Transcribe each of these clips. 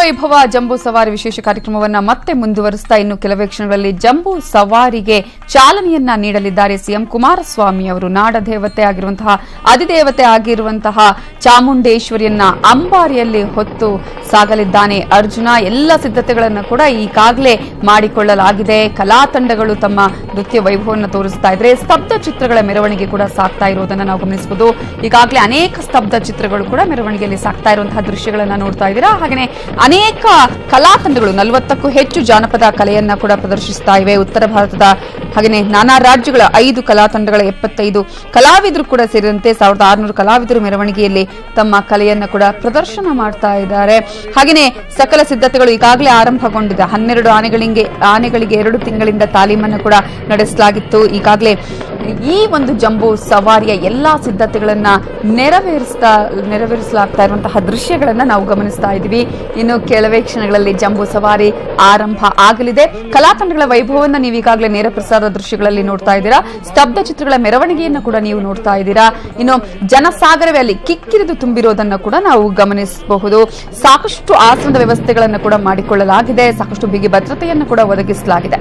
ವೈಭವ ಜಂಬೂ ಸವಾರಿ ವಿಶೇಷ ಕಾರ್ಯಕ್ರಮವನ್ನ ಮತ್ತೆ ಮುಂದುವರಿಸ್ತಾ ಇನ್ನು ಕೆಲವೇ ಕ್ಷಣಗಳಲ್ಲಿ ಜಂಬೂ ಸವಾರಿಗೆ ಚಾಲನೆಯನ್ನ ನೀಡಲಿದ್ದಾರೆ ಸಿಎಂ ಕುಮಾರಸ್ವಾಮಿ ಅವರು. ನಾಡದೇವತೆ ಆಗಿರುವಂತಹ ಅಧಿದೇವತೆ ಆಗಿರುವಂತಹ ಚಾಮುಂಡೇಶ್ವರಿಯನ್ನ ಅಂಬಾರಿಯಲ್ಲಿ ಹೊತ್ತು ಸಾಗಲಿದ್ದಾನೆ ಅರ್ಜುನ. ಎಲ್ಲ ಸಿದ್ಧತೆಗಳನ್ನು ಕೂಡ ಈಗಾಗಲೇ ಮಾಡಿಕೊಳ್ಳಲಾಗಿದೆ. ಕಲಾ ತಂಡಗಳು ತಮ್ಮ ನೃತ್ಯ ವೈಭವವನ್ನು ತೋರಿಸ್ತಾ ಇದ್ರೆ ಸ್ತಬ್ಧ ಚಿತ್ರಗಳ ಮೆರವಣಿಗೆ ಕೂಡ ಸಾಗ್ತಾ ಇರೋದನ್ನ ನಾವು ಗಮನಿಸಬಹುದು. ಈಗಾಗಲೇ ಅನೇಕ ಸ್ತಬ್ಧ ಚಿತ್ರಗಳು ಕೂಡ ಮೆರವಣಿಗೆಯಲ್ಲಿ ಸಾಗ್ತಾ ಇರುವಂತಹ ದೃಶ್ಯಗಳನ್ನ ನೋಡ್ತಾ ಇದ್ದೀರಾ. ಹಾಗೆಯೇ ಅನೇಕ ಕಲಾ ತಂಡಗಳು 40ಕ್ಕೂ ಹೆಚ್ಚು ಜಾನಪದ ಕಲೆಯನ್ನ ಕೂಡ ಪ್ರದರ್ಶಿಸ್ತಾ ಇವೆ. ಉತ್ತರ ಭಾರತದ ಹಾಗೆಯೇ ನಾನಾ ರಾಜ್ಯಗಳ 5 ಕಲಾ ತಂಡಗಳ 75 ಕಲಾವಿದರು ಕೂಡ ಸೇರಿದಂತೆ 1600 ಕಲಾವಿದರು ಮೆರವಣಿಗೆಯಲ್ಲಿ ತಮ್ಮ ಕಲೆಯನ್ನ ಕೂಡ ಪ್ರದರ್ಶನ ಮಾಡ್ತಾ ಇದ್ದಾರೆ. ಹಾಗೆಯೇ ಸಕಲ ಸಿದ್ಧತೆಗಳು ಈಗಾಗಲೇ ಆರಂಭಗೊಂಡಿದೆ. 12 ಆನೆಗಳಿಗೆ 2 ತಿಂಗಳಿಂದ ತಾಲೀಮನ್ನು ಕೂಡ ನಡೆಸಲಾಗಿತ್ತು. ಈಗಾಗಲೇ ಈ ಒಂದು ಜಂಬೂ ಸವಾರಿಯ ಎಲ್ಲಾ ಸಿದ್ಧತೆಗಳನ್ನ ನೆರವೇರಿಸಲಾಗ್ತಾ ಇರುವಂತಹ ದೃಶ್ಯಗಳನ್ನ ನಾವು ಗಮನಿಸ್ತಾ ಇದ್ದೀವಿ. ಇನ್ನು ಕೆಲವೇ ಕ್ಷಣಗಳಲ್ಲಿ ಜಂಬೂ ಸವಾರಿ ಆರಂಭ ಆಗಲಿದೆ. ಕಲಾ ತಂಡಗಳ ವೈಭವವನ್ನು ನೀವು ಈಗಾಗಲೇ ನೇರ ಪ್ರಸಾರದ ದೃಶ್ಯಗಳಲ್ಲಿ ನೋಡ್ತಾ ಇದ್ದೀರಾ. ಸ್ತಬ್ಧ ಚಿತ್ರಗಳ ಮೆರವಣಿಗೆಯನ್ನು ಕೂಡ ನೀವು ನೋಡ್ತಾ ಇದ್ದೀರಾ. ಇನ್ನು ಜನಸಾಗರವೇ ಅಲ್ಲಿ ಕಿಕ್ಕಿರಿದು ತುಂಬಿರೋದನ್ನು ಕೂಡ ನಾವು ಗಮನಿಸಬಹುದು. ಸಾಕಷ್ಟು ಆಸನದ ವ್ಯವಸ್ಥೆಗಳನ್ನು ಕೂಡ ಮಾಡಿಕೊಳ್ಳಲಾಗಿದೆ. ಸಾಕಷ್ಟು ಬಿಗಿ ಭದ್ರತೆಯನ್ನು ಕೂಡ ಒದಗಿಸಲಾಗಿದೆ.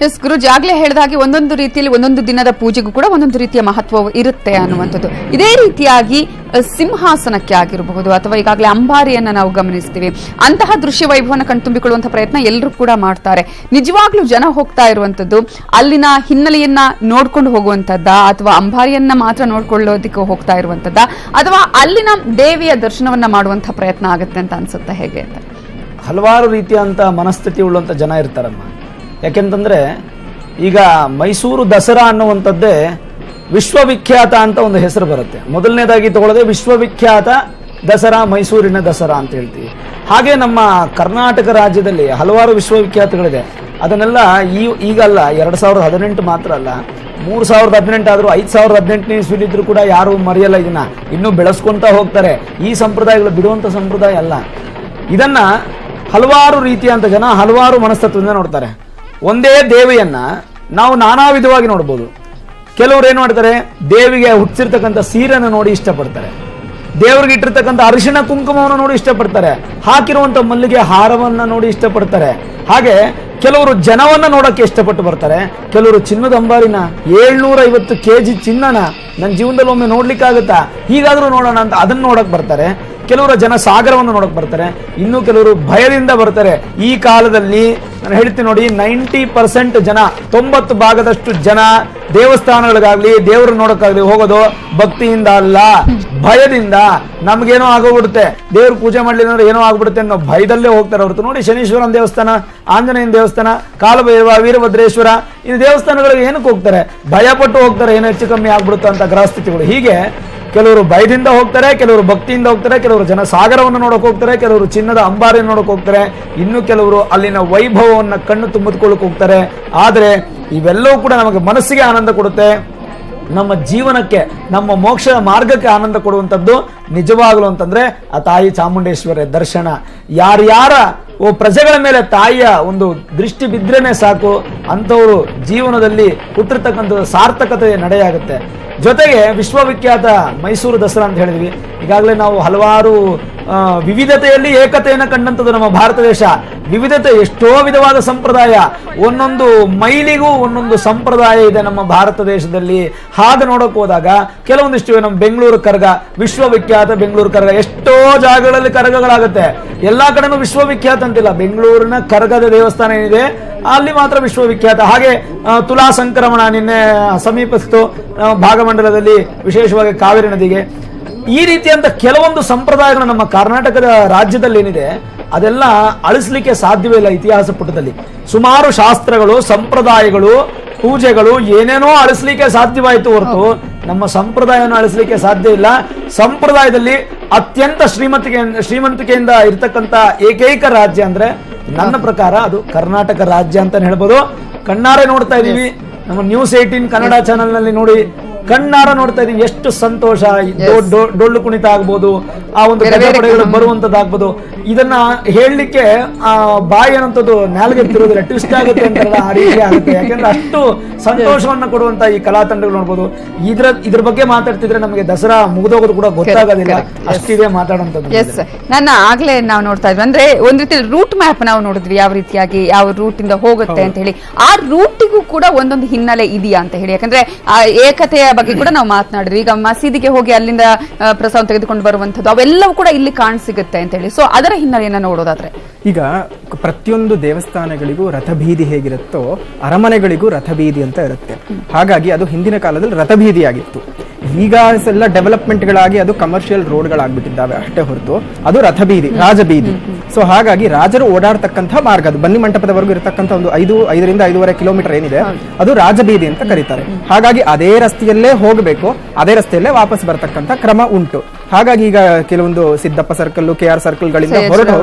ಎಸ್ ಗುರುಜಿ, ಆಗ್ಲೇ ಹೇಳಿದ ಹಾಗೆ ಒಂದೊಂದು ರೀತಿಯಲ್ಲಿ ಒಂದೊಂದು ದಿನದ ಪೂಜೆಗೂ ಕೂಡ ಒಂದೊಂದು ರೀತಿಯ ಮಹತ್ವ ಇರುತ್ತೆ ಅನ್ನುವಂಥದ್ದು. ಇದೇ ರೀತಿಯಾಗಿ ಸಿಂಹಾಸನಕ್ಕೆ ಆಗಿರಬಹುದು ಅಥವಾ ಈಗಾಗಲೇ ಅಂಬಾರಿಯನ್ನ ನಾವು ಗಮನಿಸ್ತೀವಿ. ಅಂತಹ ದೃಶ್ಯ ವೈಭವನ ಕಣ್ತುಂಬಿಕೊಳ್ಳುವಂತಹ ಪ್ರಯತ್ನ ಎಲ್ಲರೂ ಕೂಡ ಮಾಡ್ತಾರೆ. ನಿಜವಾಗ್ಲೂ ಜನ ಹೋಗ್ತಾ ಇರುವಂತದ್ದು ಅಲ್ಲಿನ ಹಿನ್ನೆಲೆಯನ್ನ ನೋಡ್ಕೊಂಡು ಹೋಗುವಂತದ್ದ ಅಥವಾ ಅಂಬಾರಿಯನ್ನ ಮಾತ್ರ ನೋಡ್ಕೊಳ್ಳೋದಕ್ಕೆ ಹೋಗ್ತಾ ಇರುವಂತದ್ದ ಅಥವಾ ಅಲ್ಲಿನ ದೇವಿಯ ದರ್ಶನವನ್ನ ಮಾಡುವಂತಹ ಪ್ರಯತ್ನ ಆಗುತ್ತೆ ಅಂತ ಅನ್ಸುತ್ತೆ, ಹೇಗೆ ಅಂತ? ಹಲವಾರು ರೀತಿಯಂತ ಮನಸ್ಥಿತಿ ಉಳ್ಳಂತ ಜನ ಇರ್ತಾರಮ್ಮ. ಯಾಕೆಂತಂದ್ರೆ ಈಗ ಮೈಸೂರು ದಸರಾ ಅನ್ನುವಂಥದ್ದೇ ವಿಶ್ವವಿಖ್ಯಾತ ಅಂತ ಒಂದು ಹೆಸರು ಬರುತ್ತೆ. ಮೊದಲನೇದಾಗಿ ತಗೊಳ್ಳೋದೇ ವಿಶ್ವವಿಖ್ಯಾತ ದಸರಾ, ಮೈಸೂರಿನ ದಸರಾ ಅಂತ ಹೇಳ್ತೀವಿ. ಹಾಗೆ ನಮ್ಮ ಕರ್ನಾಟಕ ರಾಜ್ಯದಲ್ಲಿ ಹಲವಾರು ವಿಶ್ವವಿಖ್ಯಾತಗಳಿದೆ. ಅದನ್ನೆಲ್ಲ ಈಗಲ್ಲ, 2018 ಮಾತ್ರ ಅಲ್ಲ, 3018 ಆದ್ರೂ 5018ನೇ ಇಸ್ವಿಲಿದ್ರು ಕೂಡ ಯಾರು ಮರೆಯಲ್ಲ. ಇದನ್ನ ಇನ್ನೂ ಬೆಳೆಸ್ಕೊಂತ ಹೋಗ್ತಾರೆ. ಈ ಸಂಪ್ರದಾಯಗಳು ಬಿಡುವಂತ ಸಂಪ್ರದಾಯ ಅಲ್ಲ. ಇದನ್ನ ಹಲವಾರು ರೀತಿಯಂತ ಜನ ಹಲವಾರು ಮನಸ್ತತ್ವದಿಂದ ನೋಡ್ತಾರೆ. ಒಂದೇ ದೇವಿಯನ್ನ ನಾವು ನಾನಾ ವಿಧವಾಗಿ ನೋಡ್ಬೋದು. ಕೆಲವರು ಏನ್ ಮಾಡ್ತಾರೆ, ದೇವಿಗೆ ಹುಟ್ಟಿರ್ತಕ್ಕಂಥ ಸೀರೆಯನ್ನು ನೋಡಿ ಇಷ್ಟಪಡ್ತಾರೆ, ದೇವರಿಗೆ ಇಟ್ಟಿರ್ತಕ್ಕಂಥ ಅರಿಶಿಣ ಕುಂಕುಮವನ್ನು ನೋಡಿ ಇಷ್ಟಪಡ್ತಾರೆ, ಹಾಕಿರುವಂತ ಮಲ್ಲಿಗೆ ಹಾರವನ್ನ ನೋಡಿ ಇಷ್ಟಪಡ್ತಾರೆ. ಹಾಗೆ ಕೆಲವರು ಜನವನ್ನ ನೋಡಕ್ಕೆ ಇಷ್ಟಪಟ್ಟು ಬರ್ತಾರೆ. ಕೆಲವರು ಚಿನ್ನದ ಅಂಬಾರಿನ 750 kg ಚಿನ್ನನ ನನ್ನ ಜೀವನದಲ್ಲಿ ಒಮ್ಮೆ ನೋಡ್ಲಿಕ್ಕಾಗತ್ತಾ, ಹೀಗಾದ್ರೂ ನೋಡೋಣ ಅಂತ ಅದನ್ನ ನೋಡಕ್ ಬರ್ತಾರೆ. ಕೆಲವರು ಜನಸಾಗರವನ್ನು ನೋಡಕ್ ಬರ್ತಾರೆ. ಇನ್ನು ಕೆಲವರು ಭಯದಿಂದ ಬರ್ತಾರೆ. ಈ ಕಾಲದಲ್ಲಿ ನಾನು ಹೇಳ್ತೀನಿ ನೋಡಿ, 90% ಜನ, 90 ಭಾಗದಷ್ಟು ಜನ ದೇವಸ್ಥಾನಗಳಿಗಾಗ್ಲಿ ದೇವರು ನೋಡಕ್ಕಾಗ್ಲಿ ಹೋಗೋದು ಭಕ್ತಿಯಿಂದ ಅಲ್ಲ, ಭಯದಿಂದ. ನಮ್ಗೇನೋ ಆಗೋಗ್ಬಿಡುತ್ತೆ, ದೇವ್ರ ಪೂಜೆ ಮಾಡ್ಲಿಲ್ಲ ಅಂದ್ರೆ ಏನೋ ಆಗ್ಬಿಡುತ್ತೆ ಅನ್ನೋ ಭಯದಲ್ಲೇ ಹೋಗ್ತಾರೆ ಹೊರತು. ನೋಡಿ, ಶನೀಶ್ವರನ ದೇವಸ್ಥಾನ, ಆಂಜನೇಯನ ದೇವಸ್ಥಾನ, ಕಾಲಭೈರವ, ವೀರಭದ್ರೇಶ್ವರ, ಈ ದೇವಸ್ಥಾನಗಳಿಗೆ ಏನಕ್ಕೆ ಹೋಗ್ತಾರೆ? ಭಯಪಟ್ಟು ಹೋಗ್ತಾರೆ, ಏನೋ ಹೆಚ್ಚು ಕಮ್ಮಿ ಆಗ್ಬಿಡುತ್ತೆ ಅಂತ ಗ್ರಹಸ್ಥಿತಿಗಳು. ಹೀಗೆ ಕೆಲವರು ಭಯದಿಂದ ಹೋಗ್ತಾರೆ, ಕೆಲವರು ಭಕ್ತಿಯಿಂದ ಹೋಗ್ತಾರೆ, ಕೆಲವರು ಜನಸಾಗರವನ್ನು ನೋಡಕ್ ಹೋಗ್ತಾರೆ, ಕೆಲವರು ಚಿನ್ನದ ಅಂಬಾರಿಯನ್ನು ನೋಡಕ್ ಹೋಗ್ತಾರೆ, ಇನ್ನು ಕೆಲವರು ಅಲ್ಲಿನ ವೈಭವವನ್ನು ಕಣ್ಣು ತುಂಬಿಕೊಳ್ಳಕ್ ಹೋಗ್ತಾರೆ. ಆದರೆ ಇವೆಲ್ಲವೂ ಕೂಡ ನಮಗೆ ಮನಸ್ಸಿಗೆ ಆನಂದ ಕೊಡುತ್ತೆ, ನಮ್ಮ ಜೀವನಕ್ಕೆ, ನಮ್ಮ ಮೋಕ್ಷದ ಮಾರ್ಗಕ್ಕೆ ಆನಂದ ಕೊಡುವಂಥದ್ದು ನಿಜವಾಗಲು ಅಂತಂದ್ರೆ ಆ ತಾಯಿ ಚಾಮುಂಡೇಶ್ವರಿ ದರ್ಶನ. ಯಾರ್ಯಾರ ಪ್ರಜೆಗಳ ಮೇಲೆ ತಾಯಿಯ ಒಂದು ದೃಷ್ಟಿ ಬಿದ್ರೇನೆ ಸಾಕು, ಅಂಥವರು ಜೀವನದಲ್ಲಿ ಹುಟ್ಟಿರ್ತಕ್ಕಂಥ ಸಾರ್ಥಕತೆ ನಡೆಯಾಗುತ್ತೆ. ಜೊತೆಗೆ ವಿಶ್ವವಿಖ್ಯಾತ ಮೈಸೂರು ದಸರಾ ಅಂತ ಹೇಳಿದ್ವಿ. ಈಗಾಗಲೇ ನಾವು ಹಲವಾರು ವಿವಿಧತೆಯಲ್ಲಿ ಏಕತೆಯನ್ನು ಕಂಡಂಥದ್ದು ನಮ್ಮ ಭಾರತ ದೇಶ. ವಿವಿಧತೆ, ಎಷ್ಟೋ ವಿಧವಾದ ಸಂಪ್ರದಾಯ, ಒಂದೊಂದು ಮೈಲಿಗೂ ಒಂದೊಂದು ಸಂಪ್ರದಾಯ ಇದೆ ನಮ್ಮ ಭಾರತ ದೇಶದಲ್ಲಿ. ಹಾಗೆ ನೋಡಕ್ ಹೋದಾಗ ಕೆಲವೊಂದಿಷ್ಟು ನಮ್ಮ ಬೆಂಗಳೂರು ಕರಗ, ವಿಶ್ವವಿಖ್ಯಾತ ಬೆಂಗಳೂರು ಕರಗ, ಎಷ್ಟೋ ಜಾಗಗಳಲ್ಲಿ ಕರಗಗಳಾಗುತ್ತೆ. ಎಲ್ಲಾ ಕಡೆನೂ ವಿಶ್ವವಿಖ್ಯಾತ ಅಂತಿಲ್ಲ. ಬೆಂಗಳೂರಿನ ಕರಗದ ದೇವಸ್ಥಾನ ಏನಿದೆ ಅಲ್ಲಿ ಮಾತ್ರ ವಿಶ್ವವಿಖ್ಯಾತ. ಹಾಗೆ ತುಲಾ ಸಂಕ್ರಮಣ ನಿನ್ನೆ ಸಮೀಪಿಸಿತು ಭಾಗಮಂಡಲದಲ್ಲಿ, ವಿಶೇಷವಾಗಿ ಕಾವೇರಿ ನದಿಗೆ. ಈ ರೀತಿಯಂತ ಕೆಲವೊಂದು ಸಂಪ್ರದಾಯಗಳು ನಮ್ಮ ಕರ್ನಾಟಕದ ರಾಜ್ಯದಲ್ಲಿ ಏನಿದೆ ಅದೆಲ್ಲ ಅಳಿಸ್ಲಿಕ್ಕೆ ಸಾಧ್ಯವೇ ಇಲ್ಲ. ಇತಿಹಾಸ ಪುಟದಲ್ಲಿ ಸುಮಾರು ಶಾಸ್ತ್ರಗಳು, ಸಂಪ್ರದಾಯಗಳು, ಪೂಜೆಗಳು ಏನೇನೋ ಅಳಿಸ್ಲಿಕ್ಕೆ ಸಾಧ್ಯವಾಯಿತು ಹೊರತು ನಮ್ಮ ಸಂಪ್ರದಾಯವನ್ನು ಅಳಿಸ್ಲಿಕ್ಕೆ ಸಾಧ್ಯ ಇಲ್ಲ. ಸಂಪ್ರದಾಯದಲ್ಲಿ ಅತ್ಯಂತ ಶ್ರೀಮಂತಿಕೆಯಿಂದ ಇರ್ತಕ್ಕಂಥ ಏಕೈಕ ರಾಜ್ಯ ಅಂದ್ರೆ ನನ್ನ ಪ್ರಕಾರ ಅದು ಕರ್ನಾಟಕ ರಾಜ್ಯ ಅಂತ ಹೇಳ್ಬೋದು. ಕಣ್ಣಾರೆ ನೋಡ್ತಾ ಇದೀವಿ. ನಮ್ಮ ನ್ಯೂಸ್ 18 ಕನ್ನಡ ಚಾನೆಲ್ ನಲ್ಲಿ ನೋಡಿ ಕಣ್ಣಾರ ನೋಡ್ತಾ ಇದೀವಿ ಎಷ್ಟು ಸಂತೋಷ. ಡೊಳ್ಳು ಕುಣಿತ ಆಗ್ಬೋದು, ಆ ಒಂದು ಗಜಪಡೆಗಳು ಬರುವಂತದ್ದಾಗ್ಬೋದು, ಇದನ್ನ ಹೇಳಲಿಕ್ಕೆ ಬಾಯಿ ಅನ್ನೋದು ನಾಲ್ಗೆ ತಿರುವುದಿಲ್ಲ, ಟ್ವಿಸ್ಟ್ ಆಗುತ್ತೆ ಅಂತಾರಲ್ಲ ಆ ರೀತಿ ಆಗುತ್ತೆ. ಯಾಕಂದ್ರೆ ಅಷ್ಟು ಸಂತೋಷವನ್ನ ಕೊಡುವಂತ ಈ ಕಲಾ ತಂಡಗಳು ನೋಡ್ಬೋದು. ಇದ್ರ ಬಗ್ಗೆ ಮಾತಾಡ್ತಿದ್ರೆ ನಮಗೆ ದಸರಾ ಮುಗಿದೋಗೋದು ಕೂಡ ಗೊತ್ತಾಗೋದಿಲ್ಲ, ಅಷ್ಟಿದೆ ಮಾತಾಡುವಂತದ್ದು. ಎಸ್, ನನ್ನ ಆಗ್ಲೇ ನಾವು ನೋಡ್ತಾ ಇದ್ವಿ, ಅಂದ್ರೆ ಒಂದ್ ರೀತಿ ರೂಟ್ ಮ್ಯಾಪ್ ನಾವು ನೋಡಿದ್ವಿ, ಯಾವ ರೀತಿಯಾಗಿ ಯಾವ ರೂಟ್ ಇಂದ ಹೋಗುತ್ತೆ ಅಂತ ಹೇಳಿ. ಆ ರೂಟಿಗೂ ಕೂಡ ಒಂದೊಂದು ಹಿನ್ನೆಲೆ ಇದೆಯಾ ಅಂತ ಹೇಳಿ, ಯಾಕಂದ್ರೆ ಆ ಏಕತೆಯ ಬಗ್ಗೆ ಕೂಡ ನಾವು ಮಾತನಾಡಿದ್ವಿ. ಈಗ ಮಸೀದಿಗೆ ಹೋಗಿ ಅಲ್ಲಿಂದ ಪ್ರಸಾದ ತೆಗೆದುಕೊಂಡು ಬರುವಂತದ್ದು ಅವೆಲ್ಲವೂ ಕೂಡ ಇಲ್ಲಿ ಕಾಣಸಿಗುತ್ತೆ ಅಂತ ಹೇಳಿ. ಸೊ ಅದರ ಹಿನ್ನೆಲೆಯನ್ನ ನೋಡೋದಾದ್ರೆ, ಈಗ ಪ್ರತಿಯೊಂದು ದೇವಸ್ಥಾನಗಳಿಗೂ ರಥಬೀದಿ ಹೇಗಿರುತ್ತೋ ಅರಮನೆಗಳಿಗೂ ರಥಬೀದಿ ಅಂತ ಇರುತ್ತೆ. ಹಾಗಾಗಿ ಅದು ಹಿಂದಿನ ಕಾಲದಲ್ಲಿ ರಥಬೀದಿಯಾಗಿತ್ತು. ಈಗ ಎಲ್ಲ ಡೆವಲಪ್ಮೆಂಟ್ಗಳಾಗಿ ಅದು ಕಮರ್ಷಿಯಲ್ ರೋಡ್ಗಳಾಗ್ಬಿಟ್ಟಿದ್ದಾವೆ ಅಷ್ಟೇ ಹೊರತು ಅದು ರಥಬೀದಿ, ರಾಜಬೀದಿ. ಸೊ ಹಾಗಾಗಿ ರಾಜರು ಓಡಾಡ್ತಕ್ಕಂಥ ಮಾರ್ಗ, ಅದು ಬನ್ನಿ ಮಂಟಪದವರೆಗೂ ಇರತಕ್ಕಂಥ ಒಂದು 5ರಿಂದ 5.5 ಕಿಲೋಮೀಟರ್ ಏನಿದೆ ಅದು ರಾಜಬೀದಿ ಅಂತ ಕರೀತಾರೆ. ಹಾಗಾಗಿ ಅದೇ ರಸ್ತೆಯಲ್ಲೇ ಹೋಗಬೇಕು, ಅದೇ ರಸ್ತೆಯಲ್ಲೇ ವಾಪಸ್ ಬರ್ತಕ್ಕಂಥ ಕ್ರಮ ಉಂಟು. ಹಾಗಾಗಿ ಈಗ ಕೆಲವೊಂದು ಸಿದ್ದಪ್ಪ ಸರ್ಕಲ್, KR ಸರ್ಕಲ್ ಗಳಿಂದ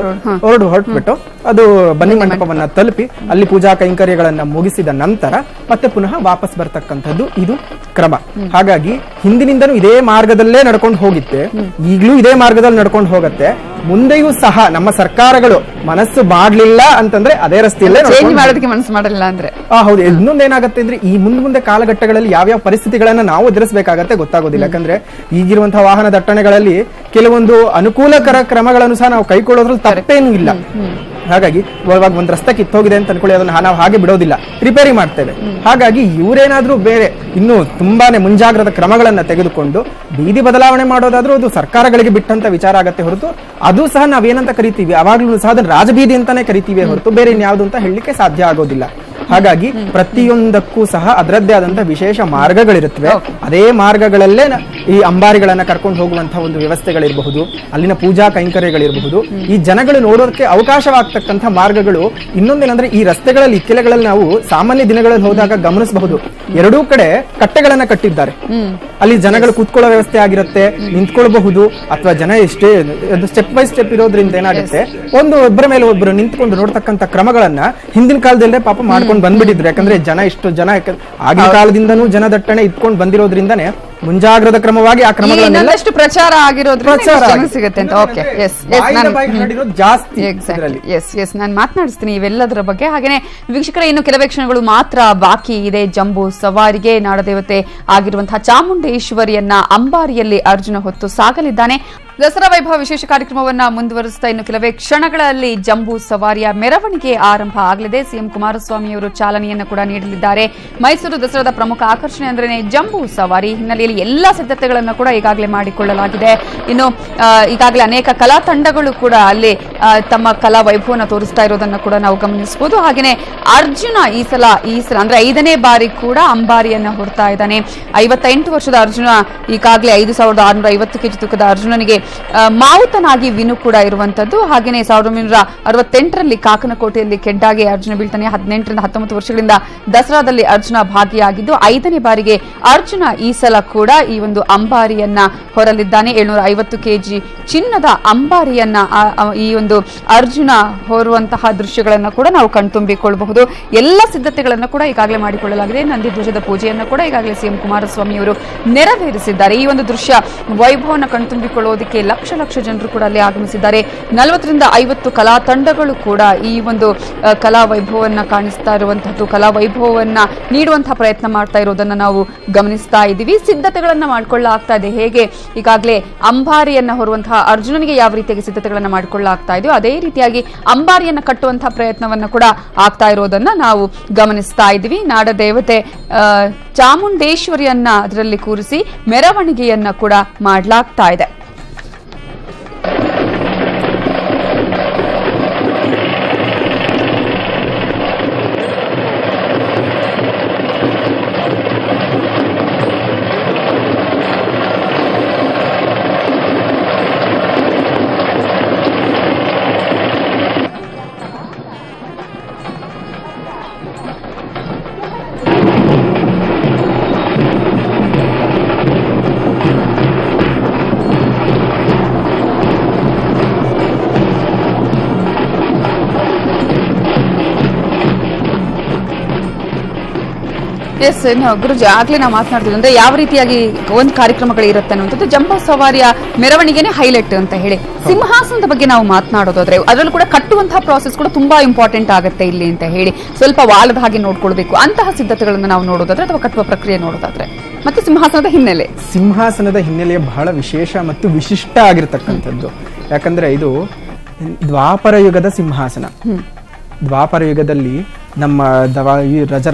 ಹೊರಟುಬಿಟ್ಟು ಅದು ಬನ್ನಿ ಮಂಟಪವನ್ನ ತಲುಪಿ ಅಲ್ಲಿ ಪೂಜಾ ಕೈಂಕರ್ಯಗಳನ್ನ ಮುಗಿಸಿದ ನಂತರ ಮತ್ತೆ ಪುನಃ ವಾಪಸ್ ಬರ್ತಕ್ಕಂಥದ್ದು ಇದು ಕ್ರಮ. ಹಾಗಾಗಿ ಹಿಂದಿನಿಂದನೂ ಇದೇ ಮಾರ್ಗದಲ್ಲೇ ನಡ್ಕೊಂಡು ಹೋಗಿತ್ತೆ, ಈಗಲೂ ಇದೇ ಮಾರ್ಗದಲ್ಲಿ ನಡ್ಕೊಂಡು ಹೋಗತ್ತೆ, ಮುಂದೆಯೂ ಸಹ ನಮ್ಮ ಸರ್ಕಾರಗಳು ಮನಸ್ಸು ಮಾಡ್ಲಿಲ್ಲ ಅಂತಂದ್ರೆ ಅದೇ ರಸ್ತೆಯಲ್ಲೇ ಮಾಡೋದಕ್ಕೆ ಮನಸ್ಸು ಮಾಡಲಿಲ್ಲ ಅಂದ್ರೆ ಹೌದು. ಇನ್ನೊಂದೇನಾಗತ್ತೆ ಅಂದ್ರೆ ಈ ಮುಂದೆ ಕಾಲಘಟ್ಟಗಳಲ್ಲಿ ಯಾವ್ಯಾವ ಪರಿಸ್ಥಿತಿಗಳನ್ನ ನಾವು ಎದುರಿಸಬೇಕಾಗತ್ತೆ ಗೊತ್ತಾಗೋದಿಲ್ಲ. ಯಾಕಂದ್ರೆ ಈಗಿರುವಂತಹ ವಾಹನ ದಟ್ಟಣೆಗಳಲ್ಲಿ ಕೆಲವೊಂದು ಅನುಕೂಲಕರ ಕ್ರಮಗಳನ್ನು ಸಹ ನಾವು ಕೈಗೊಳ್ಳೋದ್ರಲ್ಲಿ ತಪ್ಪೇನೂ ಇಲ್ಲ. ಹಾಗಾಗಿ ಇವಾಗ ಒಂದ್ ರಸ್ತೆ ಕಿತ್ತೋಗಿದೆ ಅಂತ ಅನ್ಕೊಳ್ಳಿ, ಅದನ್ನ ನಾವು ಹಾಗೆ ಬಿಡೋದಿಲ್ಲ, ರಿಪೇರಿ ಮಾಡ್ತೇವೆ. ಹಾಗಾಗಿ ಇವರೇನಾದ್ರೂ ಬೇರೆ ಇನ್ನು ತುಂಬಾನೇ ಮುಂಜಾಗ್ರತಾ ಕ್ರಮಗಳನ್ನ ತೆಗೆದುಕೊಂಡು ಬೀದಿ ಬದಲಾವಣೆ ಮಾಡೋದಾದ್ರೂ ಅದು ಸರ್ಕಾರಗಳಿಗೆ ಬಿಟ್ಟಂತ ವಿಚಾರ ಆಗತ್ತೆ ಹೊರತು ಅದು ಸಹ ನಾವೇನಂತ ಕರಿತೀವಿ ಅವಾಗ್ಲೂ ಸಹ ಅದನ್ನ ರಾಜಬೀದಿ ಅಂತಾನೆ ಕರಿತೀವಿ ಹೊರತು ಬೇರೆ ಇನ್ಯಾವುದು ಅಂತ ಹೇಳಲಿಕ್ಕೆ ಸಾಧ್ಯ ಆಗೋದಿಲ್ಲ. ಹಾಗಾಗಿ ಪ್ರತಿಯೊಂದಕ್ಕೂ ಸಹ ಅದರದ್ದೇ ಆದಂತಹ ವಿಶೇಷ ಮಾರ್ಗಗಳಿರುತ್ತವೆ. ಅದೇ ಮಾರ್ಗಗಳಲ್ಲೇ ಈ ಅಂಬಾರಿಗಳನ್ನ ಕರ್ಕೊಂಡು ಹೋಗುವಂತಹ ಒಂದು ವ್ಯವಸ್ಥೆಗಳಿರಬಹುದು, ಅಲ್ಲಿನ ಪೂಜಾ ಕೈಂಕರ್ಯಗಳಿರಬಹುದು, ಈ ಜನಗಳು ನೋಡೋದಕ್ಕೆ ಅವಕಾಶವಾಗ್ತಕ್ಕಂಥ ಮಾರ್ಗಗಳು. ಇನ್ನೊಂದೇನಂದ್ರೆ ಈ ರಸ್ತೆಗಳಲ್ಲಿ ಇಕ್ಕೆಲೆಗಳಲ್ಲಿ ನಾವು ಸಾಮಾನ್ಯ ದಿನಗಳಲ್ಲಿ ಹೋದಾಗ ಗಮನಿಸಬಹುದು, ಎರಡೂ ಕಡೆ ಕಟ್ಟೆಗಳನ್ನ ಕಟ್ಟಿದ್ದಾರೆ. ಅಲ್ಲಿ ಜನಗಳು ಕೂತ್ಕೊಳ್ಳೋ ವ್ಯವಸ್ಥೆ ಆಗಿರುತ್ತೆ, ನಿಂತ್ಕೊಳ್ಬಹುದು, ಅಥವಾ ಜನ ಎಷ್ಟೇ ಸ್ಟೆಪ್ ಬೈ ಸ್ಟೆಪ್ ಇರೋದ್ರಿಂದ ಏನಾಗುತ್ತೆ ಒಬ್ಬರ ಮೇಲೆ ಒಬ್ಬರು ನಿಂತ್ಕೊಂಡು ನೋಡ್ತಕ್ಕಂಥ ಕ್ರಮಗಳನ್ನ ಹಿಂದಿನ ಕಾಲದಲ್ಲೇ ಪಾಪ ಮಾಡ್ಕೊಂಡು ಬಂದ್ಬಿಟ್ಟಿದ್ರು. ಯಾಕಂದ್ರೆ ಜನ ಆಗಿನ ಕಾಲದಿಂದನೂ ಜನದಟ್ಟಣೆ ಇಟ್ಕೊಂಡು ಬಂದಿರೋದ್ರಿಂದಾನೆ ಮುಂಜಾಗ್ರತಾ ಕ್ರಮವಾಗಿ ಆ ಕ್ರಮಗಳನ್ನೆಲ್ಲ ಪ್ರಚಾರ ಆಗಿರೋದ್ರಿಂದ ಸಿಗುತ್ತೆ ಅಂತ. ಓಕೆ, ಎಸ್, ನಾನು ಮಾತನಾಡಿಸ್ತೀನಿ ಇವೆಲ್ಲದರ ಬಗ್ಗೆ. ಹಾಗೇನೆ ವೀಕ್ಷಕರ, ಇನ್ನು ಕೆಲವೇ ಕ್ಷಣಗಳು ಮಾತ್ರ ಬಾಕಿ ಇದೆ ಜಂಬೂ ಸವಾರಿಗೆ. ನಾಡದೇವತೆ ಆಗಿರುವಂತಹ ಚಾಮುಂಡೇಶ್ವರಿಯನ್ನ ಅಂಬಾರಿಯಲ್ಲಿ ಅರ್ಜುನ ಹೊತ್ತು ಸಾಗಲಿದ್ದಾನೆ. ದಸರಾ ವೈಭವ ವಿಶೇಷ ಕಾರ್ಯಕ್ರಮವನ್ನ ಮುಂದುವರಿಸುತ್ತಾ ಇನ್ನು ಕೆಲವೇ ಕ್ಷಣಗಳಲ್ಲಿ ಜಂಬೂ ಸವಾರಿಯ ಮೆರವಣಿಗೆ ಆರಂಭ ಆಗಲಿದೆ. ಸಿಎಂ ಕುಮಾರಸ್ವಾಮಿ ಅವರು ಚಾಲನೆಯನ್ನು ಕೂಡ ನೀಡಲಿದ್ದಾರೆ. ಮೈಸೂರು ದಸರಾದ ಪ್ರಮುಖ ಆಕರ್ಷಣೆ ಅಂದ್ರೆ ಜಂಬೂ ಸವಾರಿ. ಹಿನ್ನೆಲೆಯಲ್ಲಿ ಎಲ್ಲಾ ಸಿದ್ಧತೆಗಳನ್ನು ಕೂಡ ಈಗಾಗಲೇ ಮಾಡಿಕೊಳ್ಳಲಾಗಿದೆ. ಇನ್ನು ಈಗಾಗಲೇ ಅನೇಕ ಕಲಾ ತಂಡಗಳು ಕೂಡ ಅಲ್ಲಿ ತಮ್ಮ ಕಲಾ ವೈಭವವನ್ನು ತೋರಿಸ್ತಾ ಇರೋದನ್ನು ಕೂಡ ನಾವು ಗಮನಿಸಬಹುದು. ಹಾಗೆಯೇ ಅರ್ಜುನ ಈ ಸಲ ಅಂದ್ರೆ 5ನೇ ಬಾರಿ ಕೂಡ ಅಂಬಾರಿಯನ್ನ ಹೊರತಾ ಇದ್ದಾನೆ. 58 ವರ್ಷದ ಅರ್ಜುನ ಈಗಾಗಲೇ 5650 ಕೆಜಿ ತೂಕದ ಅರ್ಜುನನಿಗೆ ಮಾವುತನಾಗಿ ವಿನು ಕೂಡ ಇರುವಂತದ್ದು. ಹಾಗೆಯೇ 1968ರಲ್ಲಿ ಕಾಕನಕೋಟೆಯಲ್ಲಿ ಕೆಡ್ಡಾಗೆ ಅರ್ಜುನ ಬೀಳ್ತಾನೆ. 18ರಿಂದ 19 ವರ್ಷಗಳಿಂದ ದಸರಾದಲ್ಲಿ ಅರ್ಜುನ ಭಾಗಿಯಾಗಿದ್ದು 5ನೇ ಬಾರಿಗೆ ಅರ್ಜುನ ಈ ಸಲ ಕೂಡ ಈ ಒಂದು ಅಂಬಾರಿಯನ್ನ ಹೊರಲಿದ್ದಾನೆ. 750 ಕೆಜಿ ಚಿನ್ನದ ಅಂಬಾರಿಯನ್ನ ಈ ಒಂದು ಅರ್ಜುನ ಹೊರುವಂತಹ ದೃಶ್ಯಗಳನ್ನು ಕೂಡ ನಾವು ಕಣ್ತುಂಬಿಕೊಳ್ಳಬಹುದು. ಎಲ್ಲ ಸಿದ್ಧತೆಗಳನ್ನು ಕೂಡ ಈಗಾಗಲೇ ಮಾಡಿಕೊಳ್ಳಲಾಗಿದೆ. ನಂದಿ ಧ್ವಜದ ಪೂಜೆಯನ್ನು ಕೂಡ ಈಗಾಗಲೇ ಸಿಎಂ ಕುಮಾರಸ್ವಾಮಿ ಅವರು ನೆರವೇರಿಸಿದ್ದಾರೆ. ಈ ಒಂದು ದೃಶ್ಯ ವೈಭವವನ್ನು ಕಣ್ತುಂಬಿಕೊಳ್ಳುವುದಕ್ಕೆ ಲಕ್ಷ ಜನರು ಕೂಡ ಅಲ್ಲಿ ಆಗಮಿಸಿದ್ದಾರೆ. 40ರಿಂದ 50 ಕಲಾ ತಂಡಗಳು ಕೂಡ ಈ ಒಂದು ಕಲಾ ವೈಭವವನ್ನ ಕಾಣಿಸ್ತಾ ಇರುವಂತಹದ್ದು, ಕಲಾ ವೈಭವವನ್ನ ನೀಡುವಂತಹ ಪ್ರಯತ್ನ ಮಾಡ್ತಾ ಇರೋದನ್ನ ನಾವು ಗಮನಿಸ್ತಾ ಇದ್ದೀವಿ. ಸಿದ್ಧತೆಗಳನ್ನ ಮಾಡಿಕೊಳ್ಳಲಾಗ್ತಾ ಇದೆ. ಹೇಗೆ ಈಗಾಗಲೇ ಅಂಬಾರಿಯನ್ನ ಹೊರುವಂತಹ ಅರ್ಜುನನಿಗೆ ಯಾವ ರೀತಿಯಾಗಿ ಸಿದ್ಧತೆಗಳನ್ನ ಮಾಡಿಕೊಳ್ಳಲಾಗ್ತಾ ಇದೆಯೋ ಅದೇ ರೀತಿಯಾಗಿ ಅಂಬಾರಿಯನ್ನ ಕಟ್ಟುವಂತಹ ಪ್ರಯತ್ನವನ್ನ ಕೂಡ ಆಗ್ತಾ ಇರೋದನ್ನ ನಾವು ಗಮನಿಸ್ತಾ ಇದ್ದೀವಿ. ನಾಡದೇವತೆ ಚಾಮುಂಡೇಶ್ವರಿಯನ್ನ ಅದರಲ್ಲಿ ಕೂರಿಸಿ ಮೆರವಣಿಗೆಯನ್ನ ಕೂಡ ಮಾಡಲಾಗ್ತಾ ಇದೆ. ಎಸ್ ಗುರುಜಿ, ಆಗ್ಲೇ ನಾವು ಮಾತನಾಡ್ತೀವಿ ಅಂದ್ರೆ ಯಾವ ರೀತಿಯಾಗಿ ಒಂದು ಕಾರ್ಯಕ್ರಮಗಳು ಇರುತ್ತೆ ಅನ್ನುವಂಥದ್ದು ಜಂಬೂ ಸವಾರಿಯ ಮೆರವಣಿಗೆನೆ ಹೈಲೈಟ್ ಅಂತ ಹೇಳಿ. ಸಿಂಹಾಸನದ ಬಗ್ಗೆ ನಾವು ಮಾತನಾಡೋದಾದ್ರೆ ಅದರಲ್ಲೂ ಕೂಡ ಕಟ್ಟುವಂತಹ ಪ್ರಾಸೆಸ್ ಕೂಡ ತುಂಬಾ ಇಂಪಾರ್ಟೆಂಟ್ ಆಗುತ್ತೆ ಇಲ್ಲಿ ಅಂತ ಹೇಳಿ, ಸ್ವಲ್ಪ ವಾಲದ ಹಾಗೆ ನೋಡ್ಕೊಳ್ಬೇಕು ಅಂತಹ ಸಿದ್ಧತೆಗಳನ್ನು ನಾವು ನೋಡೋದಾದ್ರೆ ಅಥವಾ ಕಟ್ಟುವ ಪ್ರಕ್ರಿಯೆ ನೋಡೋದಾದ್ರೆ, ಮತ್ತೆ ಸಿಂಹಾಸನದ ಹಿನ್ನೆಲೆ ಬಹಳ ವಿಶೇಷ ಮತ್ತು ವಿಶಿಷ್ಟ ಆಗಿರತಕ್ಕಂಥದ್ದು. ಯಾಕಂದ್ರೆ ಇದು ದ್ವಾಪರ ಯುಗದ ಸಿಂಹಾಸನ. ದ್ವಾಪರ ಯುಗದಲ್ಲಿ ನಮ್ಮ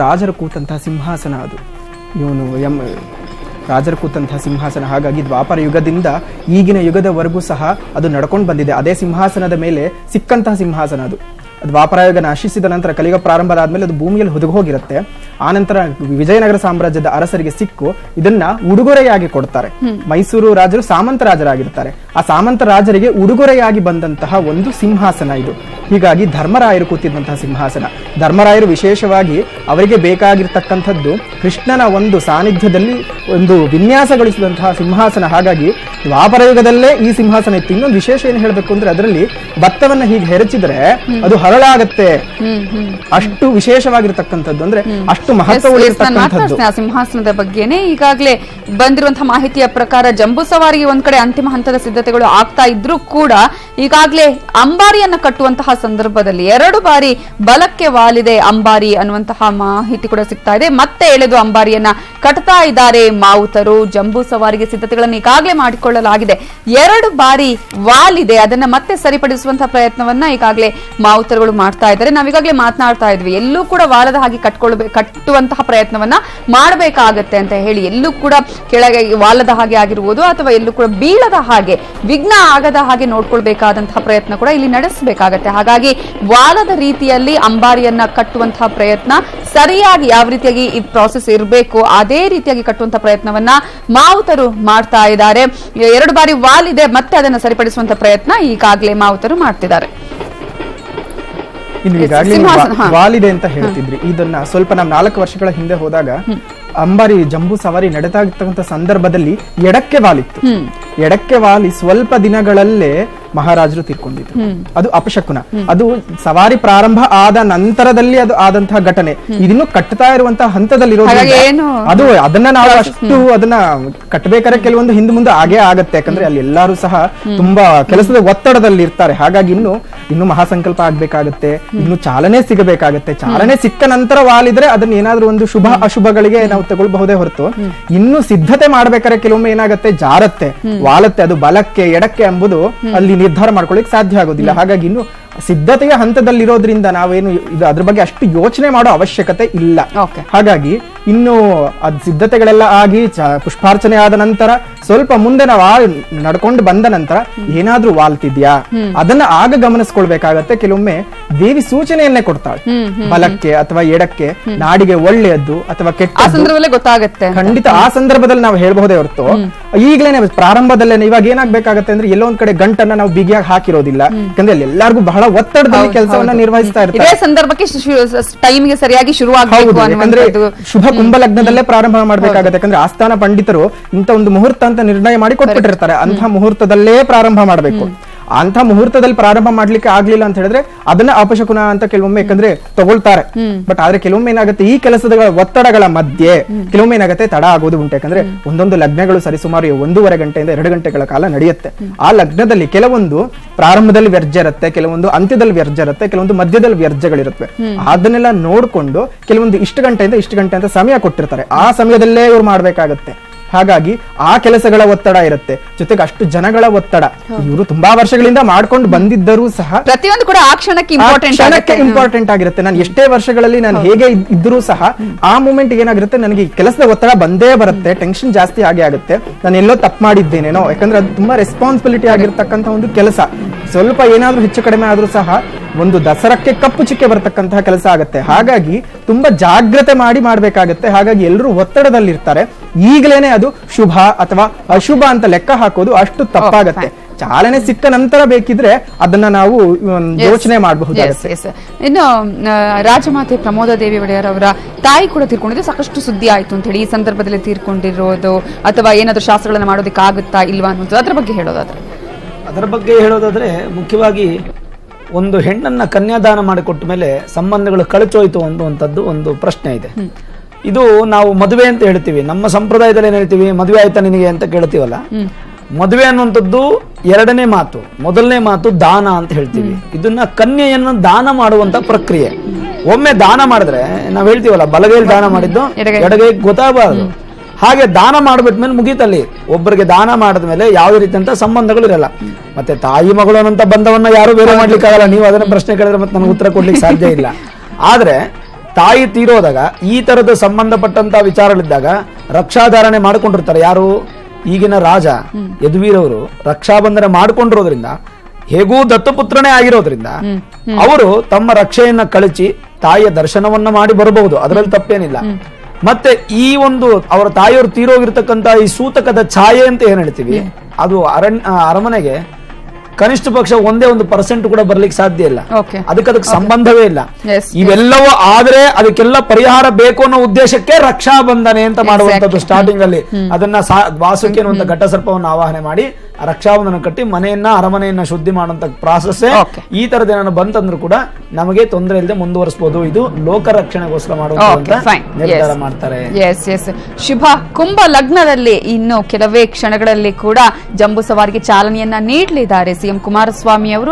ರಾಜರು ಕೂತಂತಹ ಸಿಂಹಾಸನ ಅದು. ಇವನು ರಾಜರು ಕೂತಂತಹ ಸಿಂಹಾಸನ. ಹಾಗಾಗಿ ದ್ವಾಪರ ಯುಗದಿಂದ ಈಗಿನ ಯುಗದವರೆಗೂ ಸಹ ಅದು ನಡ್ಕೊಂಡು ಬಂದಿದೆ. ಅದೇ ಸಿಂಹಾಸನದ ಮೇಲೆ ಸಿಕ್ಕಂತಹ ಸಿಂಹಾಸನ ಅದು. ದ್ವಾಪರ ಯುಗ ನಶಿಸಿದ ನಂತರ ಕಲಿಯುಗ ಪ್ರಾರಂಭ ಆದ್ಮೇಲೆ ಅದು ಭೂಮಿಯಲ್ಲಿ ಹುದುಗಿ ಹೋಗಿರುತ್ತೆ. ಆನಂತರ ವಿಜಯನಗರ ಸಾಮ್ರಾಜ್ಯದ ಅರಸರಿಗೆ ಸಿಕ್ಕು ಇದನ್ನ ಉಡುಗೊರೆಯಾಗಿ ಕೊಡ್ತಾರೆ. ಮೈಸೂರು ರಾಜರು ಸಾಮಂತ ರಾಜರಾಗಿರ್ತಾರೆ. ಆ ಸಾಮಂತ ರಾಜರಿಗೆ ಉಡುಗೊರೆಯಾಗಿ ಬಂದಂತಹ ಒಂದು ಸಿಂಹಾಸನ ಇದು. ಹೀಗಾಗಿ ಧರ್ಮರಾಯರು ಕೂತಿದ್ದಂತಹ ಸಿಂಹಾಸನ. ಧರ್ಮರಾಯರು ವಿಶೇಷವಾಗಿ ಅವರಿಗೆ ಬೇಕಾಗಿರ್ತಕ್ಕಂಥದ್ದು ಕೃಷ್ಣನ ಒಂದು ಸಾನ್ನಿಧ್ಯದಲ್ಲಿ ಒಂದು ವಿನ್ಯಾಸಗೊಳಿಸಿದಂತಹ ಸಿಂಹಾಸನ. ಹಾಗಾಗಿ ದ್ವಾಪರ ಯುಗದಲ್ಲೇ ಈ ಸಿಂಹಾಸನ ಇತ್ತು. ಇನ್ನೊಂದು ವಿಶೇಷ ಏನು ಹೇಳಬೇಕು ಅಂದ್ರೆ ಅದರಲ್ಲಿ ಭತ್ತವನ್ನ ಹೀಗೆ ಹೆರಚಿದ್ರೆ ಅದು ಹರಳಾಗತ್ತೆ. ಅಷ್ಟು ವಿಶೇಷವಾಗಿರ್ತಕ್ಕಂಥದ್ದು, ಅಂದ್ರೆ ಅಷ್ಟು ಮಹತ್ವವುಳ್ಳಿರ್ತಕ್ಕಂಥದ್ದು. ಸಿಂಹಾಸನದ ಬಗ್ಗೆನೇ ಈಗಾಗಲೇ ಬಂದಿರುವಂತಹ ಮಾಹಿತಿಯ ಪ್ರಕಾರ ಜಂಬೂ ಸವಾರಿಗೆ ಒಂದ್ ಕಡೆ ಅಂತಿಮ ಹಂತದ ಸಿದ್ಧತೆಗಳು ಆಗ್ತಾ ಇದ್ರೂ ಕೂಡ ಈಗಾಗಲೇ ಅಂಬಾರಿಯನ್ನ ಕಟ್ಟುವಂತಹ ಸಂದರ್ಭದಲ್ಲಿ 2 ಬಾರಿ ಬಲಕ್ಕೆ ವಾಲಿದೆ ಅಂಬಾರಿ ಅನ್ನುವಂತಹ ಮಾಹಿತಿ ಕೂಡ ಸಿಗ್ತಾ ಇದೆ. ಮತ್ತೆ ಎಳೆದು ಅಂಬಾರಿಯನ್ನ ಕಟ್ತಾ ಇದ್ದಾರೆ ಮಾವುತರು. ಜಂಬೂ ಸವಾರಿಗೆ ಸಿದ್ಧತೆಗಳನ್ನು ಈಗಾಗಲೇ ಮಾಡಿಕೊಳ್ಳಲಾಗಿದೆ. 2 ಬಾರಿ ವಾಲಿದೆ, ಅದನ್ನ ಮತ್ತೆ ಸರಿಪಡಿಸುವಂತಹ ಪ್ರಯತ್ನವನ್ನ ಈಗಾಗಲೇ ಮಾವುತರುಗಳು ಮಾಡ್ತಾ ಇದ್ದಾರೆ. ನಾವೀಗಾಗಲೇ ಮಾತನಾಡ್ತಾ ಇದ್ವಿ, ಎಲ್ಲೂ ಕೂಡ ವಾಲದ ಹಾಗೆ ಕಟ್ಟುವಂತಹ ಪ್ರಯತ್ನವನ್ನ ಮಾಡಬೇಕಾಗತ್ತೆ ಅಂತ ಹೇಳಿ. ಎಲ್ಲೂ ಕೂಡ ಕೆಳಗೆ ವಾಲದ ಹಾಗೆ ಆಗಿರುವುದು ಅಥವಾ ಎಲ್ಲೂ ಕೂಡ ಬೀಳದ ಹಾಗೆ, ವಿಘ್ನ ಆಗದ ಹಾಗೆ ನೋಡ್ಕೊಳ್ಬೇಕಾದಂತಹ ಪ್ರಯತ್ನ ಕೂಡ ಇಲ್ಲಿ ನಡೆಸಬೇಕಾಗತ್ತೆ. ಹಾಗಾಗಿ ವಾಲದ ರೀತಿಯಲ್ಲಿ ಅಂಬಾರಿಯನ್ನ ಕಟ್ಟುವಂತಹ ಪ್ರಯತ್ನ ಸರಿಯಾಗಿ ಯಾವ ರೀತಿಯಾಗಿ ಈ ಪ್ರಾಸೆಸ್ ಇರಬೇಕು ಅದೇ ರೀತಿಯಾಗಿ ಕಟ್ಟುವಂತಹ ಪ್ರಯತ್ನವನ್ನ ಮಾವುತರು ಮಾಡ್ತಾ ಇದ್ದಾರೆ. 2 ಬಾರಿ ವಾಲಿದೆ, ಮತ್ತೆ ಅದನ್ನ ಸರಿಪಡಿಸುವಂತಹ ಪ್ರಯತ್ನ ಈಗಾಗಲೇ ಮಾವುತರು ಮಾಡ್ತಿದ್ದಾರೆ. ಇನ್ನು ಈಗಾಗಲೇ ವಾಲಿದೆ ಅಂತ ಹೇಳ್ತಿದ್ರಿ. ಇದನ್ನ ಸ್ವಲ್ಪ ನಾವು 4 ವರ್ಷಗಳ ಹಿಂದೆ ಹೋದಾಗ ಅಂಬಾರಿ ಜಂಬೂ ಸವಾರಿ ನಡೆದಾಗಿರ್ತಕ್ಕಂಥ ಸಂದರ್ಭದಲ್ಲಿ ಎಡಕ್ಕೆ ವಾಲಿತ್ತು. ಎಡಕ್ಕೆ ವಾಲಿ ಸ್ವಲ್ಪ ದಿನಗಳಲ್ಲೇ ಮಹಾರಾಜರು ತೀರ್ಕೊಂಡಿದ್ರು. ಅದು ಅಪಶಕುನ. ಅದು ಸವಾರಿ ಪ್ರಾರಂಭ ಆದ ನಂತರದಲ್ಲಿ ಅದು ಆದಂತಹ ಘಟನೆ. ಇದನ್ನು ಕಟ್ಟುತ್ತಾ ಇರುವಂತಹ ಹಂತದಲ್ಲಿರೋದ್ರಿಂದ ಅದು ಅದನ್ನ ನಾವು ಅಷ್ಟು ಅದನ್ನ ಕಟ್ಟಬೇಕಾದ್ರೆ ಕೆಲವೊಂದು ಹಿಂದೆ ಮುಂದೆ ಆಗೇ ಆಗತ್ತೆ. ಯಾಕಂದ್ರೆ ಅಲ್ಲಿ ಎಲ್ಲರೂ ಸಹ ತುಂಬಾ ಕೆಲಸದ ಒತ್ತಡದಲ್ಲಿ ಇರ್ತಾರೆ. ಹಾಗಾಗಿ ಇನ್ನು ಮಹಾಸಂಕಲ್ಪ ಆಗ್ಬೇಕಾಗತ್ತೆ, ಇನ್ನು ಚಾಲನೆ ಸಿಗಬೇಕಾಗತ್ತೆ. ಚಾಲನೆ ಸಿಕ್ಕ ನಂತರ ವಾಲಿದ್ರೆ ಅದನ್ನ ಏನಾದ್ರೂ ಒಂದು ಶುಭ ಅಶುಭಗಳಿಗೆ ನಾವು ತಗೊಳ್ಬಹುದೇ ಹೊರತು ಇನ್ನು ಸಿದ್ಧತೆ ಮಾಡ್ಬೇಕಾದ್ರೆ ಕೆಲವೊಮ್ಮೆ ಏನಾಗತ್ತೆ, ಜಾರತ್ತೆ, ವಾಲತ್ತೆ. ಅದು ಬಲಕ್ಕೆ ಎಡಕ್ಕೆ ಎಂಬುದು ಅಲ್ಲಿ ನಿರ್ಧಾರ ಮಾಡ್ಕೊಳ್ಳಿಕ್ ಸಾಧ್ಯ ಆಗೋದಿಲ್ಲ. ಹಾಗಾಗಿ ಇನ್ನು ಸಿದ್ಧತೆಯ ಹಂತದಲ್ಲಿರೋದ್ರಿಂದ ನಾವೇನು ಅದ್ರ ಬಗ್ಗೆ ಅಷ್ಟು ಯೋಚನೆ ಮಾಡೋ ಅವಶ್ಯಕತೆ ಇಲ್ಲ. ಹಾಗಾಗಿ ಇನ್ನು ಅದ್ ಸಿದ್ಧತೆಗಳೆಲ್ಲ ಆಗಿ ಪುಷ್ಪಾರ್ಚನೆ ಆದ ನಂತರ ಸ್ವಲ್ಪ ಮುಂದೆ ನಾವು ನಡ್ಕೊಂಡು ಬಂದ ನಂತರ ಏನಾದ್ರೂ ವಾಲ್ತಿದ್ಯಾ ಅದನ್ನ ಆಗ ಗಮನಿಸ್ಕೊಳ್ಬೇಕಾಗತ್ತೆ. ಕೆಲವೊಮ್ಮೆ ದೇವಿ ಸೂಚನೆಯನ್ನೇ ಕೊಡ್ತಾಳೆ, ಬಲಕ್ಕೆ ಅಥವಾ ಎಡಕ್ಕೆ, ನಾಡಿಗೆ ಒಳ್ಳೆಯದ್ದು ಅಥವಾ ಕೆಟ್ಟ ಗೊತ್ತಾಗುತ್ತೆ. ಖಂಡಿತ ಆ ಸಂದರ್ಭದಲ್ಲಿ ನಾವು ಹೇಳ್ಬಹುದೇ ಹೊರತು ಈಗಲೇನೆ ಪ್ರಾರಂಭದಲ್ಲೇನೆ ಇವಾಗ ಏನಾಗ್ಬೇಕಾಗತ್ತೆ ಅಂದ್ರೆ ಎಲ್ಲೋ ಒಂದ್ ಕಡೆ ಗಂಟನ್ನ ನಾವು ಬಿಗಿಯಾಗಿ ಹಾಕಿರೋದಿಲ್ಲ. ಯಾಕಂದ್ರೆ ಎಲ್ಲರಿಗೂ ಬಹಳ ಒತ್ತಡದಲ್ಲಿ ಕೆಲಸವನ್ನ ನಿರ್ವಹಿಸ್ತಾ ಇರ್ತಾರೆ. ಸಂದರ್ಭಕ್ಕೆ ಟೈಮ್ಗೆ ಸರಿಯಾಗಿ ಶುರುವಾಗಬೇಕು. ಯಾಕಂದ್ರೆ ಶುಭ ಕುಂಭ ಲಗ್ನದಲ್ಲೇ ಪ್ರಾರಂಭ ಮಾಡ್ಬೇಕಾಗತ್ತೆ. ಯಾಕಂದ್ರೆ ಆಸ್ಥಾನ ಪಂಡಿತರು ಇಂತ ಒಂದು ಮುಹೂರ್ತ ಅಂತ ನಿರ್ಣಯ ಮಾಡಿ ಕೊಟ್ಬಿಟ್ಟಿರ್ತಾರೆ. ಅಂತಹ ಮುಹೂರ್ತದಲ್ಲೇ ಪ್ರಾರಂಭ ಮಾಡಬೇಕು. ಅಂತ ಮುಹೂರ್ತದಲ್ಲಿ ಪ್ರಾರಂಭ ಮಾಡ್ಲಿಕ್ಕೆ ಆಗ್ಲಿಲ್ಲ ಅಂತ ಹೇಳಿದ್ರೆ ಅದನ್ನ ಅಪಶಕುನ ಅಂತ ಕೆಲವೊಮ್ಮೆ ಯಾಕಂದ್ರೆ ತಗೊಳ್ತಾರೆ. ಬಟ್ ಆದ್ರೆ ಕೆಲವೊಮ್ಮೆ ಏನಾಗುತ್ತೆ, ಈ ಕೆಲಸದ ಒತ್ತಡಗಳ ಮಧ್ಯೆ ಕೆಲವೊಮ್ಮೆ ಏನಾಗುತ್ತೆ, ತಡ ಆಗೋದು ಉಂಟು. ಯಾಕಂದ್ರೆ ಒಂದೊಂದು ಲಗ್ನಗಳು ಸರಿಸುಮಾರು 1.5 ಗಂಟೆಯಿಂದ 2 ಗಂಟೆಗಳ ಕಾಲ ನಡೆಯುತ್ತೆ. ಆ ಲಗ್ನದಲ್ಲಿ ಕೆಲವೊಂದು ಪ್ರಾರಂಭದಲ್ಲಿ ವ್ಯರ್ಜ ಇರುತ್ತೆ, ಕೆಲವೊಂದು ಅಂತ್ಯದಲ್ಲಿ ವ್ಯರ್ಜ ಇರುತ್ತೆ, ಕೆಲವೊಂದು ಮಧ್ಯದಲ್ಲಿ ವ್ಯರ್ಜಗಳಿರುತ್ತೆ. ಅದನ್ನೆಲ್ಲ ನೋಡ್ಕೊಂಡು ಕೆಲವೊಂದು ಇಷ್ಟು ಗಂಟೆಯಿಂದ ಇಷ್ಟು ಗಂಟೆ ಅಂತ ಸಮಯ ಕೊಟ್ಟಿರ್ತಾರೆ. ಆ ಸಮಯದಲ್ಲೇ ಇವ್ರು ಮಾಡ್ಬೇಕಾಗತ್ತೆ. ಹಾಗಾಗಿ ಆ ಕೆಲಸಗಳ ಒತ್ತಡ ಇರುತ್ತೆ, ಜೊತೆಗೆ ಅಷ್ಟು ಜನಗಳ ಒತ್ತಡ. ಇವರು ತುಂಬಾ ವರ್ಷಗಳಿಂದ ಮಾಡ್ಕೊಂಡು ಬಂದಿದ್ದರೂ ಸಹ ಪ್ರತಿಯೊಂದು ಕೂಡ ಆ ಕ್ಷಣಕ್ಕೆ ಇಂಪಾರ್ಟೆಂಟ್ ಆಗಿರುತ್ತೆ. ನಾನು ಎಷ್ಟೇ ವರ್ಷಗಳಲ್ಲಿ ನಾನು ಹೇಗೆ ಇದ್ರೂ ಸಹ ಆ ಮೂಮೆಂಟ್ ಏನಾಗಿರುತ್ತೆ, ನನಗೆ ಕೆಲಸದ ಒತ್ತಡ ಬಂದೇ ಬರುತ್ತೆ, ಟೆನ್ಷನ್ ಜಾಸ್ತಿ ಆಗೇ ಆಗುತ್ತೆ. ನಾನು ಎಲ್ಲೋ ತಪ್ಪು ಮಾಡಿದ್ದೇನೇನೋ, ಯಾಕಂದ್ರೆ ಅದು ತುಂಬಾ ರೆಸ್ಪಾನ್ಸಿಬಿಲಿಟಿ ಆಗಿರ್ತಕ್ಕಂಥ ಒಂದು ಕೆಲಸ. ಸ್ವಲ್ಪ ಏನಾದ್ರೂ ಹೆಚ್ಚು ಕಡಿಮೆ ಆದ್ರೂ ಸಹ ಒಂದು ದಸರಕ್ಕೆ ಕಪ್ಪು ಚಿಕ್ಕೆ ಬರತಕ್ಕಂತಹ ಕೆಲಸ ಆಗುತ್ತೆ. ಹಾಗಾಗಿ ತುಂಬಾ ಜಾಗ್ರತೆ ಮಾಡಿ ಮಾಡ್ಬೇಕಾಗತ್ತೆ. ಹಾಗಾಗಿ ಎಲ್ಲರೂ ಒತ್ತಡದಲ್ಲಿರ್ತಾರೆ. ಈಗಲೇನೆ ಅದು ಶುಭ ಅಥವಾ ಅಶುಭ ಅಂತ ಲೆಕ್ಕ ಹಾಕೋದು ಅಷ್ಟು ತಪ್ಪಾಗತ್ತೆ. ಚಾಲನೆ ಸಿಕ್ಕ ನಂತರ ಬೇಕಿದ್ರೆ ಅದನ್ನ ನಾವು ಯೋಚನೆ ಮಾಡಬಹುದಾಗುತ್ತೆ. ಇನ್ನು ರಾಜಮಾತೆ ಪ್ರಮೋದ ದೇವಿ ಒಡೆಯರ್ ಅವರ ತಾಯಿ ಕೂಡ ತೀರ್ಕೊಂಡಿದ್ದು ಸಾಕಷ್ಟು ಸುದ್ದಿ ಆಯ್ತು ಅಂತ ಹೇಳಿ, ಈ ಸಂದರ್ಭದಲ್ಲಿ ತೀರ್ಕೊಂಡಿರೋದು ಅಥವಾ ಏನಾದ್ರೂ ಶಾಸ್ತ್ರಗಳನ್ನ ಮಾಡೋದಕ್ಕೆ ಆಗುತ್ತಾ ಇಲ್ವಾ ಅನ್ನೋದು ಅದ್ರ ಬಗ್ಗೆ ಹೇಳೋದಾದ್ರೆ ಮುಖ್ಯವಾಗಿ ಒಂದು ಹೆಣ್ಣನ್ನ ಕನ್ಯಾದಾನ ಮಾಡಿಕೊಟ್ಟ ಮೇಲೆ ಸಂಬಂಧಗಳು ಕಳಚೋಯ್ತು ಅನ್ನುವಂಥದ್ದು ಒಂದು ಪ್ರಶ್ನೆ ಇದೆ. ಇದು ನಾವು ಮದುವೆ ಅಂತ ಹೇಳ್ತೀವಿ. ನಮ್ಮ ಸಂಪ್ರದಾಯದಲ್ಲಿ ಏನ್ ಹೇಳ್ತೀವಿ, ಮದುವೆ ಆಯ್ತಾ ನಿನಗೆ ಅಂತ ಕೇಳ್ತೀವಲ್ಲ. ಮದುವೆ ಅನ್ನುವಂಥದ್ದು ಎರಡನೇ ಮಾತು. ಮೊದಲನೇ ಮಾತು ದಾನ ಅಂತ ಹೇಳ್ತೀವಿ. ಇದನ್ನ ಕನ್ಯೆಯನ್ನು ದಾನ ಮಾಡುವಂತ ಪ್ರಕ್ರಿಯೆ. ಒಮ್ಮೆ ದಾನ ಮಾಡಿದ್ರೆ ನಾವ್ ಹೇಳ್ತೀವಲ್ಲ, ಬಲಗೈಲಿ ದಾನ ಮಾಡಿದ್ದು ಎಡಗೈ ಗೊತ್ತಾಗಬಾರದು. ಹಾಗೆ ದಾನ ಮಾಡ್ಬಿಟ್ಮೇಲೆ ಮುಗೀತಲ್ಲಿ. ಒಬ್ಬರಿಗೆ ದಾನ ಮಾಡಿದ್ಮೇಲೆ ಯಾವುದೇ ರೀತಿಯಂತ ಸಂಬಂಧಗಳು ಇರಲ್ಲ. ಮತ್ತೆ ತಾಯಿ ಮಗಳು ಅನ್ನೋಂಥ ಬಂಧವನ್ನ ಯಾರು ಬೇರೆ ಮಾಡ್ಲಿಕ್ಕೆ ಆಗಲ್ಲ. ನೀವು ಅದನ್ನ ಪ್ರಶ್ನೆ ಕೇಳಿದ್ರೆ ಮತ್ತೆ ನನಗೆ ಉತ್ತರ ಕೊಡ್ಲಿಕ್ಕೆ ಸಾಧ್ಯ ಇಲ್ಲ. ಆದ್ರೆ ತಾಯಿ ತೀರೋದಾಗ ಈ ತರದ ಸಂಬಂಧಪಟ್ಟಂತ ವಿಚಾರಗಳಿದ್ದಾಗ ರಕ್ಷಾಧಾರಣೆ ಮಾಡ್ಕೊಂಡಿರ್ತಾರೆ. ಯಾರು? ಈಗಿನ ರಾಜ ಯದುವೀರವರು ರಕ್ಷಾಬಂಧನ ಮಾಡ್ಕೊಂಡಿರೋದ್ರಿಂದ, ಹೇಗೂ ದತ್ತಪುತ್ರನೇ ಆಗಿರೋದ್ರಿಂದ ಅವರು ತಮ್ಮ ರಕ್ಷೆಯನ್ನ ಕಳಚಿ ತಾಯಿಯ ದರ್ಶನವನ್ನ ಮಾಡಿ ಬರಬಹುದು. ಅದರಲ್ಲಿ ತಪ್ಪೇನಿಲ್ಲ. ಮತ್ತೆ ಈ ಒಂದು ಅವರ ತಾಯಿಯವರು ತೀರೋಗಿರ್ತಕ್ಕಂತ ಈ ಸೂತಕದ ಛಾಯೆ ಅಂತ ಏನ್ ಹೇಳ್ತೀವಿ, ಅದು ಅರಮನೆಗೆ ಕನಿಷ್ಠ ಪಕ್ಷ 1% ಕೂಡ ಬರ್ಲಿಕ್ಕೆ ಸಾಧ್ಯ ಇಲ್ಲ. ಅದಕ್ಕೆ ಸಂಬಂಧವೇ ಇಲ್ಲ. ಇವೆಲ್ಲವೂ ಆದ್ರೆ ಅದಕ್ಕೆಲ್ಲ ಪರಿಹಾರ ಬೇಕು ಅನ್ನೋ ಉದ್ದೇಶಕ್ಕೆ ರಕ್ಷಾಬಂಧನೆ ಅಂತ ಮಾಡುವಂತದ್ದು. ಸ್ಟಾರ್ಟಿಂಗ್ ಅಲ್ಲಿ ಅದನ್ನ ವಾಸುಕಿ ಅನ್ನುವಂತ ಘಟಸರ್ಪವನ್ನು ಆವಾಹನೆ ಮಾಡಿ ರಕ್ಷಾಬಂಧನ ಕಟ್ಟಿ ಮನೆಯನ್ನ ಅರಮನೆಯನ್ನ ಶುದ್ಧಿ ಮಾಡುವಂತ ಪ್ರಾಸೆಸ್. ಈ ತರದ ಏನಾದ್ರು ಬಂತಂದ್ರೂ ಕೂಡ ನಮಗೆ ತೊಂದರೆ ಇಲ್ಲದೆ ಮುಂದುವರಿಸಬಹುದು. ಇದು ಲೋಕ ರಕ್ಷಣೆಗೋಸ್ಕರ ಮಾಡುವಂತ ನಿರ್ಧಾರ ಮಾಡ್ತಾರೆ. ಶುಭ ಕುಂಭ ಲಗ್ನದಲ್ಲಿ ಇನ್ನು ಕೆಲವೇ ಕ್ಷಣಗಳಲ್ಲಿ ಕೂಡ ಜಂಬೂ ಸವಾರಿಗೆ ಚಾಲನೆಯನ್ನ ನೀಡಲಿದ್ದಾರೆ ಸಿಎಂ ಕುಮಾರಸ್ವಾಮಿ ಅವರು.